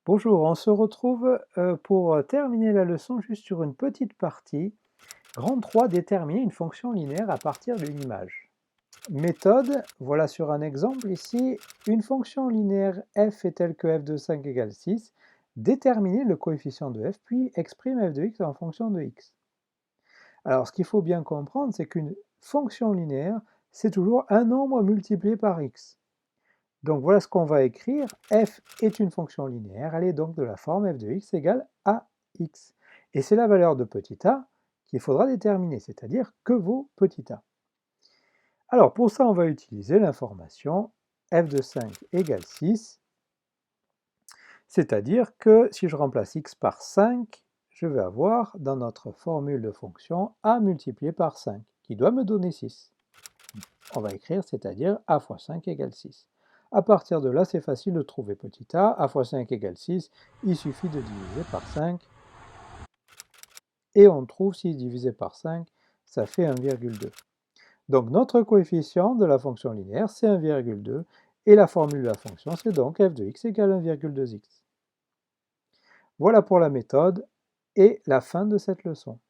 Bonjour, on se retrouve pour terminer la leçon juste sur une petite partie. Grande 3, déterminer une fonction linéaire à partir d'une image. Méthode, voilà sur un exemple ici, une fonction linéaire f est telle que f de 5 égale 6. Déterminer le coefficient de f, puis exprime f de x en fonction de x. Alors ce qu'il faut bien comprendre, c'est qu'une fonction linéaire, c'est toujours un nombre multiplié par x. Donc voilà ce qu'on va écrire. F est une fonction linéaire, elle est donc de la forme f de x égale ax. Et c'est la valeur de petit a qu'il faudra déterminer, c'est-à-dire que vaut petit a. Alors pour ça, on va utiliser l'information f de 5 égale 6, c'est-à-dire que si je remplace x par 5, je vais avoir dans notre formule de fonction a multiplié par 5, qui doit me donner 6. On va écrire, c'est-à-dire a fois 5 égale 6. À partir de là, c'est facile de trouver petit a fois 5 égale 6, il suffit de diviser par 5, et on trouve 6 divisé par 5, ça fait 1,2. Donc notre coefficient de la fonction linéaire, c'est 1,2, et la formule de la fonction, c'est donc f de x égale 1,2x. Voilà pour la méthode, et la fin de cette leçon.